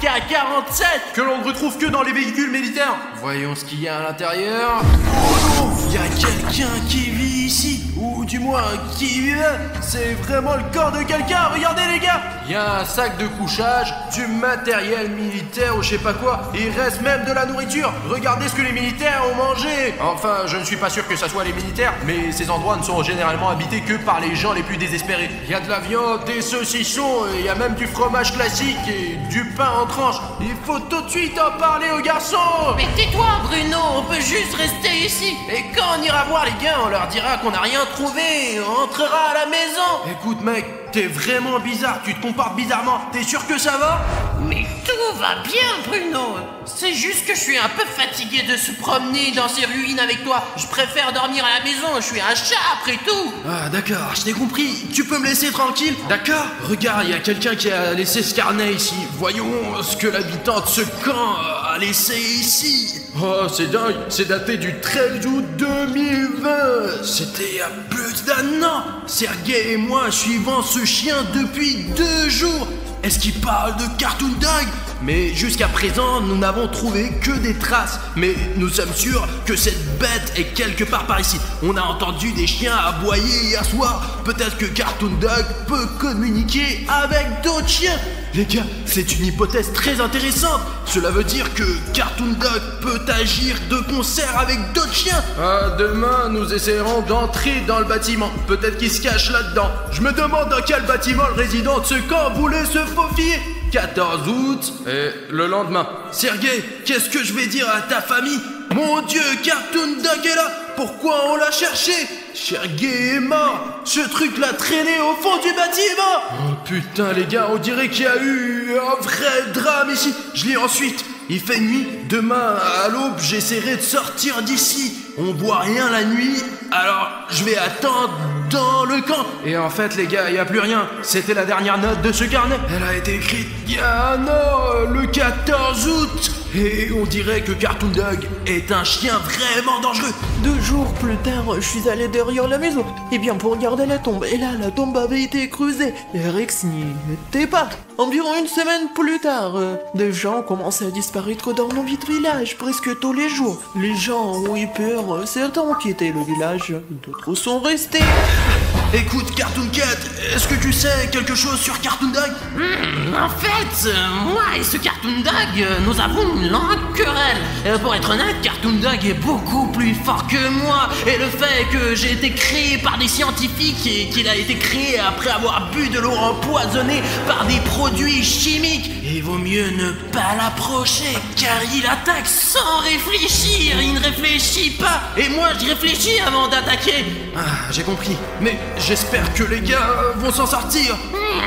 AK-47 que l'on ne retrouve que dans les véhicules militaires. Voyons ce qu'il y a à l'intérieur. Oh non, il y a quelqu'un qui vit ici. Ou du moins, qui vivait. C'est vraiment le corps de quelqu'un. Regardez les gars. Il y a un sac de couchage, du matériel militaire ou je sais pas quoi. Il reste même de la nourriture. Regardez ce que les militaires ont mangé. Enfin, je ne suis pas sûr que ça soit les militaires, mais ces endroits ne sont généralement habités que par les gens les plus désespérés. Il y a de la viande, des saucissons, il y a même du fromage classique et du pain en tranches. Il faut tout de suite en parler aux garçons. Mais tais-toi Bruno, on peut juste rester ici. Et quand on ira voir les gars, on leur dira qu'on n'a rien trouvé. On rentrera à la maison. Écoute mec, t'es vraiment bizarre, tu te comportes bizarrement. T'es sûr que ça va? Mais tout va bien, Bruno. C'est juste que je suis un peu fatigué de se promener dans ces ruines avec toi. Je préfère dormir à la maison, je suis un chat après tout. Ah d'accord, je t'ai compris. Tu peux me laisser tranquille, d'accord? Regarde, il y a quelqu'un qui a laissé ce carnet ici. Voyons ce que l'habitant de ce camp a laissé ici. Oh, c'est dingue, c'est daté du 13 août 2020. C'était il y a plus d'1 an. Sergei et moi suivons ce chien depuis 2 jours. Est-ce qu'il parle de Cartoon Dog? Mais jusqu'à présent, nous n'avons trouvé que des traces. Mais nous sommes sûrs que cette bête est quelque part par ici. On a entendu des chiens aboyer hier soir. Peut-être que Cartoon Dog peut communiquer avec d'autres chiens. Les gars, c'est une hypothèse très intéressante. Cela veut dire que Cartoon Dog peut agir de concert avec d'autres chiens. Demain, nous essaierons d'entrer dans le bâtiment. Peut-être qu'il se cache là-dedans. Je me demande dans quel bâtiment le résident de ce camp voulait se faufiler. 14 août, et le lendemain. Sergei, qu'est-ce que je vais dire à ta famille? Mon Dieu, Cartoon Dog est là. Pourquoi on l'a cherché? Sergei est mort. Ce truc l'a traîné au fond du bâtiment. Oh putain les gars, on dirait qu'il y a eu un vrai drame ici. Je lis ensuite. Il fait nuit. Demain à l'aube, j'essaierai de sortir d'ici. On voit rien la nuit, alors je vais attendre dans le camp. Et en fait les gars, il n'y a plus rien. C'était la dernière note de ce carnet. Elle a été écrite il y a 1 an, le 14 août. Et on dirait que Cartoon Dog est un chien vraiment dangereux. 2 jours plus tard, je suis allé derrière la maison. Et bien pour regarder la tombe. Et là, la tombe avait été creusée. Et Rex n'y était pas. Environ 1 semaine plus tard, des gens commençaient à disparaître dans nos vides villages presque tous les jours. Les gens ont eu peur, certains ont quitté le village, d'autres sont restés. Écoute Cartoon Cat, est-ce que tu sais quelque chose sur Cartoon Dog? En fait, moi et ce Cartoon Dog, nous avons une longue querelle. Pour être honnête, Cartoon Dog est beaucoup plus fort que moi. Et le fait que j'ai été créé par des scientifiques et qu'il a été créé après avoir bu de l'eau empoisonnée par des produits chimiques, il vaut mieux ne pas l'approcher car il attaque sans réfléchir. Il ne réfléchit pas. Et moi, je réfléchis avant d'attaquer. Ah, j'ai compris. Mais j'espère que les gars vont s'en sortir.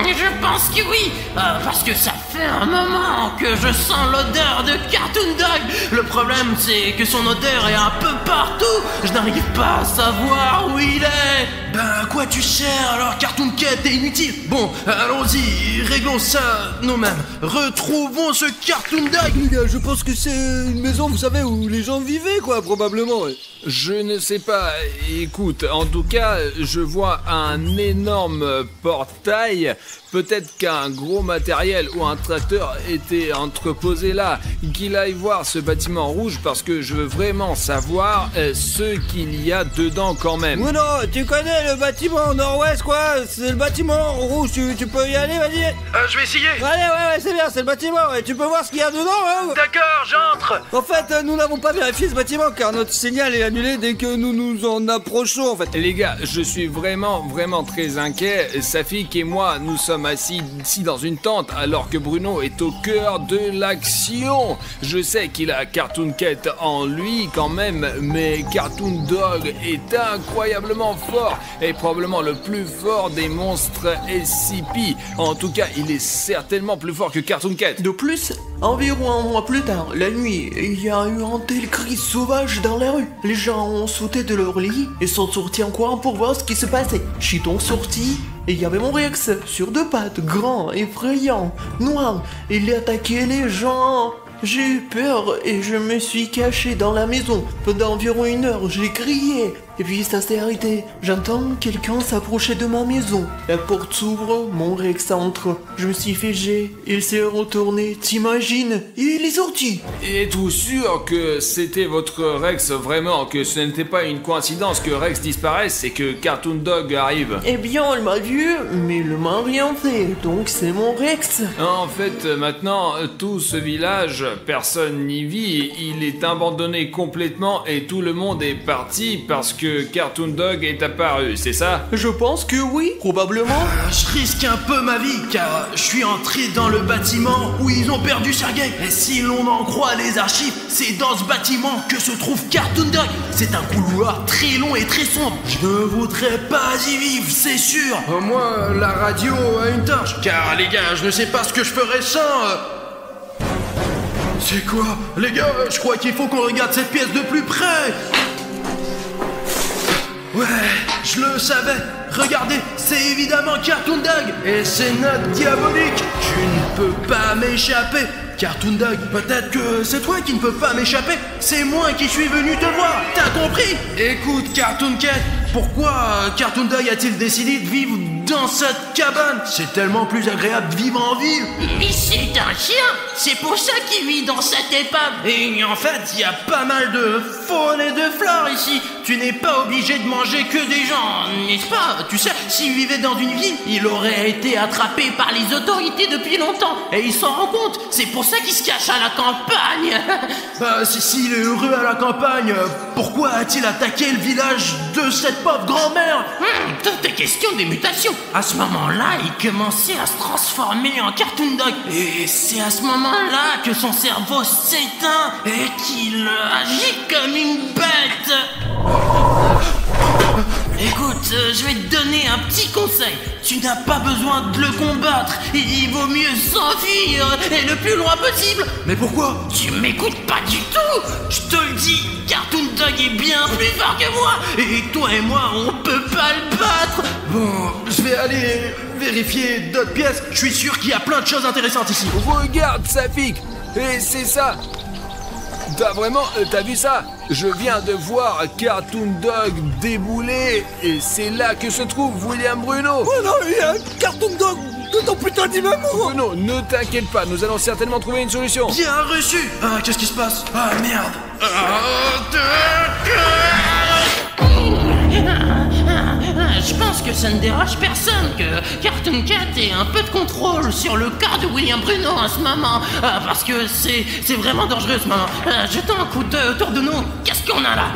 Je pense que oui, parce que ça fait un moment que je sens l'odeur de Cartoon Dog. Le problème, c'est que son odeur est un peu partout. Je n'arrive pas à savoir où il est. Ben, à quoi tu sers alors, Cartoon Cat? T'es inutile. Bon, allons-y, réglons ça nous-mêmes. Retrouvons ce Cartoon Dog. Les gars, je pense que c'est une maison, vous savez, où les gens vivaient, quoi, probablement. Ouais. Je ne sais pas, écoute, en tout cas, je vois un énorme portail. Peut-être qu'un gros matériel ou un tracteur était entreposé là. Qu'il aille voir ce bâtiment rouge parce que je veux vraiment savoir ce qu'il y a dedans quand même. Bruno, tu connais le bâtiment nord-ouest, quoi? C'est le bâtiment rouge, tu peux y aller, vas-y. Je vais essayer. Allez, ouais, c'est bien, c'est le bâtiment, ouais. Tu peux voir ce qu'il y a dedans, hein? D'accord, j'entre. En fait, nous n'avons pas vérifié ce bâtiment car notre signal est annulé dès que nous nous en approchons, en fait. Les gars, je suis vraiment très inquiet. Safik et moi, nous sommes assis ici dans une tente alors que Bruno est au cœur de l'action. Je sais qu'il a Cartoon Cat en lui quand même, mais Cartoon Dog est incroyablement fort et probablement le plus fort des monstres SCP. En tout cas, il est certainement plus fort que Cartoon Cat. De plus, environ 1 mois plus tard, la nuit, il y a eu un tel cri sauvage dans la rue. Les gens ont sauté de leur lit et sont sortis en courant pour voir ce qui se passait. Je suis donc sorti et il y avait mon Rex sur 2 pattes, grand, effrayant, noir. Il attaquait les gens. J'ai eu peur et je me suis caché dans la maison. Pendant environ 1 heure, j'ai crié. Et puis ça s'est arrêté. J'entends quelqu'un s'approcher de ma maison. La porte s'ouvre, mon Rex entre. Je me suis figé, il s'est retourné, t'imagines? Il est sorti. Êtes-vous sûr que c'était votre Rex vraiment, que ce n'était pas une coïncidence que Rex disparaisse et que Cartoon Dog arrive? Eh bien, elle m'a vu, mais il m'a rien fait, donc c'est mon Rex. En fait, maintenant, tout ce village, personne n'y vit, il est abandonné complètement et tout le monde est parti parce que que Cartoon Dog est apparu, c'est ça? Je pense que oui, probablement. Je risque un peu ma vie car je suis entré dans le bâtiment où ils ont perdu Sergei. Et si l'on en croit les archives, c'est dans ce bâtiment que se trouve Cartoon Dog. C'est un couloir très long et très sombre. Je ne voudrais pas y vivre, c'est sûr. Moi, la radio a une torche. Car les gars, je ne sais pas ce que je ferais sans... C'est quoi? Les gars, je crois qu'il faut qu'on regarde cette pièce de plus près. Ouais, je le savais. Regardez, c'est évidemment Cartoon Dog. Et c'est notre diabolique. Tu ne peux pas m'échapper. Cartoon Dog, peut-être que c'est toi qui ne peux pas m'échapper. C'est moi qui suis venu te voir. T'as compris? Écoute, Cartoon Cat, pourquoi Cartoon Dog a-t-il décidé de vivre dans cette cabane? C'est tellement plus agréable de vivre en ville. Mais c'est un chien. C'est pour ça qu'il vit dans cette épave. Et en fait, il y a pas mal de faune et de flore ici. Tu n'es pas obligé de manger que des gens, n'est-ce pas? Tu sais, s'il vivait dans une ville, il aurait été attrapé par les autorités depuis longtemps. Et il s'en rend compte. C'est pour ça qu'il se cache à la campagne. Bah, s'il est heureux à la campagne, pourquoi a-t-il attaqué le village de cette pauvre grand-mère? Tout est question des mutations. À ce moment-là, il commençait à se transformer en Cartoon Dog. Et c'est à ce moment-là que son cerveau s'éteint et qu'il agit comme une bête. Écoute, je vais te donner un petit conseil. Tu n'as pas besoin de le combattre. Il vaut mieux s'enfuir et le plus loin possible. Mais pourquoi? Tu m'écoutes pas du tout. Je te le dis, Cartoon Dog est bien plus fort que moi. Et toi et moi, on peut pas le battre. Bon, je vais aller vérifier d'autres pièces. Je suis sûr qu'il y a plein de choses intéressantes ici. Regarde, Safik. Et c'est ça. T'as vu ça? Je viens de voir Cartoon Dog débouler et c'est là que se trouve William Bruno. Oh non, il y a un Cartoon Dog de ton putain d'immeuble. Bruno, ne t'inquiète pas, nous allons certainement trouver une solution. Bien reçu. Ah, qu'est-ce qui se passe? Ah, merde. Je pense que ça ne dérange personne que Cartoon Cat ait un peu de contrôle sur le cas de William Bruno en ce moment. Parce que c'est vraiment dangereux ce moment. Jetons un coup d'œil autour de nous. Qu'est-ce qu'on a là?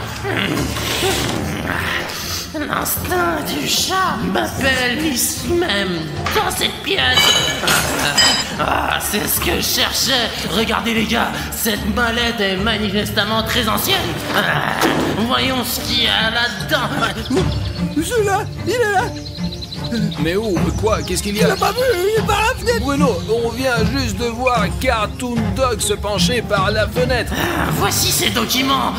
L'instinct du chat m'appelle ici même, dans cette pièce. C'est ce que je cherchais. Regardez les gars, cette mallette est manifestement très ancienne. Voyons ce qu'il y a là-dedans. Celui-là, il est là. Mais où? Quoi? Qu'est-ce qu'il y a? Il a pas vu, il est par la fenêtre. Bruno, on vient juste de voir Cartoon Dog se pencher par la fenêtre. Voici ces documents.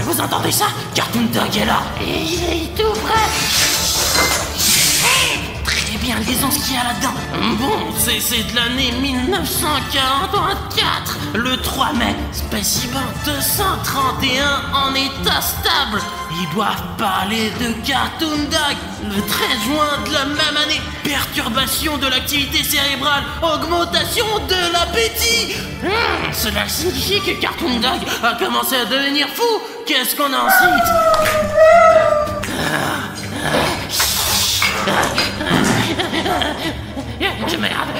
Vous entendez ça? Cartoon Dog est là. Et il est tout près. Très bien, lisons ce qu'il y a là-dedans. Bon, c'est de l'année 1944. Le 3 mai, spécimen 231 en état stable. Ils doivent parler de Cartoon Dog. Le 13 juin de la même année, perturbation de l'activité cérébrale, augmentation de l'appétit. Cela signifie que Cartoon Dog a commencé à devenir fou. Qu'est-ce qu'on a ensuite? Merde.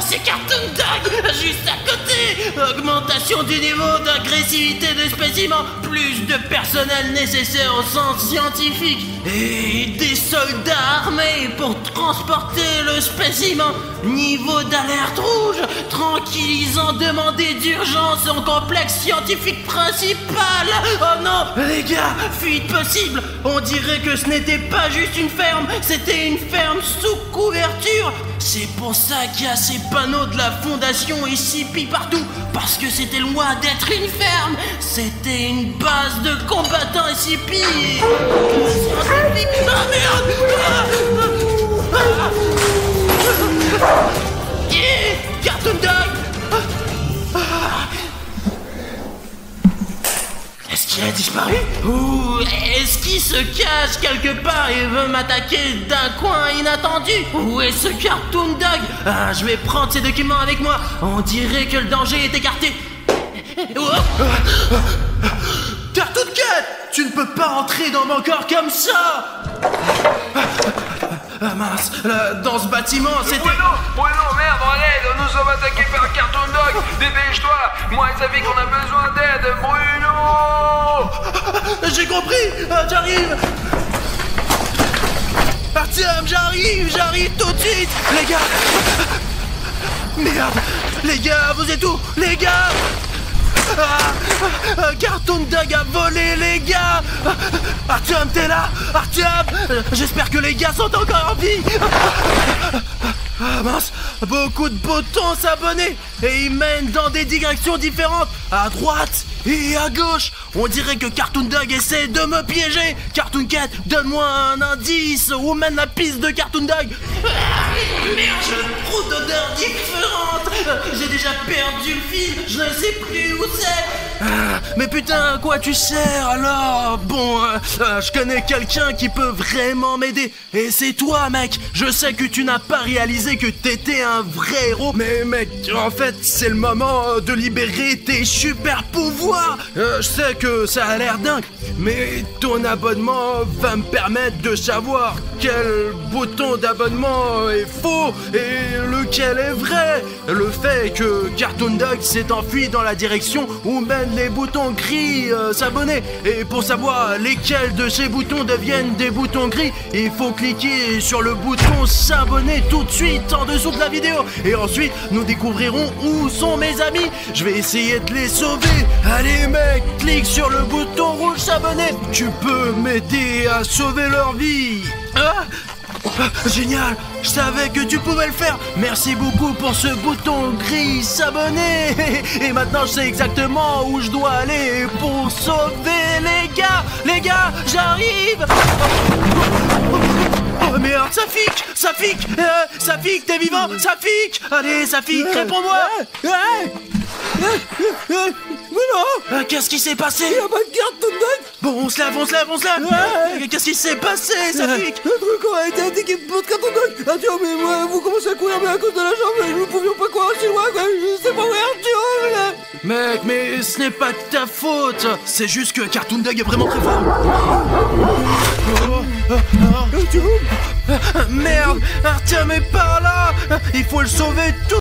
C'est Cartoon Dog juste à côté. Augmentation du niveau d'agressivité des spécimens. Plus de personnel nécessaire au sens scientifique. Et des soldats armés pour transporter le spécimen. Niveau d'alerte rouge. Tranquillisant demandé d'urgence en complexe scientifique principal. Oh non, les gars, fuite possible. On dirait que ce n'était pas juste une ferme. C'était une ferme sous couverture. C'est pour ça qu'il y a ces panneaux de la fondation ici puis partout. Parce que c'était loin d'être une ferme. C'était une base de combattants ici puis... Ah merde! Cartoon Dog! Est-ce qu'il a disparu? Ou est-ce qu'il se cache quelque part et veut m'attaquer d'un coin inattendu? Où est ce Cartoon Dog? Je vais prendre ces documents avec moi. On dirait que le danger est écarté. Cartoon Cat, tu ne peux pas entrer dans mon corps comme ça. Ah mince, là, dans ce bâtiment, c'était... Bruno, merde, en l'aide, nous sommes attaqués par Cartoon Dog. Dépêche-toi, moi et Safi qu'on a besoin d'aide, Bruno. J'ai compris, j'arrive. Artyom, j'arrive tout de suite. Les gars. Merde, les gars, vous êtes où? Les gars. Cartoon Dog a volé, les gars. Artyom, t'es là? Artyom, j'espère que les gars sont encore en vie. Ah mince, beaucoup de boutons s'abonner et ils mènent dans des directions différentes, à droite et à gauche. On dirait que Cartoon Dog essaie de me piéger. Cartoon Cat, donne-moi un indice où mène la piste de Cartoon Dog. Merde, je trouve d'odeurs différentes. J'ai déjà perdu le fil, je ne sais plus où c'est. Mais putain, à quoi tu sers alors? Bon, je connais quelqu'un qui peut vraiment m'aider. Et c'est toi, mec. Je sais que tu n'as pas réalisé que t'étais un vrai héros. Mais mec, en fait, c'est le moment de libérer tes super pouvoirs. Je sais que ça a l'air dingue, mais ton abonnement va me permettre de savoir quel bouton d'abonnement est faux et lequel est vrai. Le fait que Cartoon Dog s'est enfui dans la direction où mènent les boutons gris s'abonner. Et pour savoir lesquels de ces boutons deviennent des boutons gris, il faut cliquer sur le bouton s'abonner tout de suite en dessous de la vidéo. Et ensuite, nous découvrirons où sont mes amis. Je vais essayer de les sauver. Allez mec, clique sur le bouton rouge s'abonner. Tu peux m'aider à sauver leur vie. Génial, je savais que tu pouvais le faire. Merci beaucoup pour ce bouton gris s'abonner. Et maintenant je sais exactement où je dois aller pour sauver les gars. Les gars, j'arrive. Oh merde, Safik, t'es vivant? Safik, allez Safik, réponds-moi. Mais non. Qu'est-ce qui s'est passé? Y'a pas de Cartoon Dog. Bon, on se lève. Ouais. Qu'est-ce qui s'est passé, Safik? Le truc aurait été indiqué pour Cartoon Dog. Artyom, mais moi, vous commencez à courir, mais à cause de la jambe, nous ne pouvions pas courir aussi loin, quoi. C'est pas vrai, Artyom. Mec, mais ce n'est pas de ta faute. C'est juste que Cartoon Dog est vraiment très fort. Merde, Artyom est par là. Il faut le sauver tout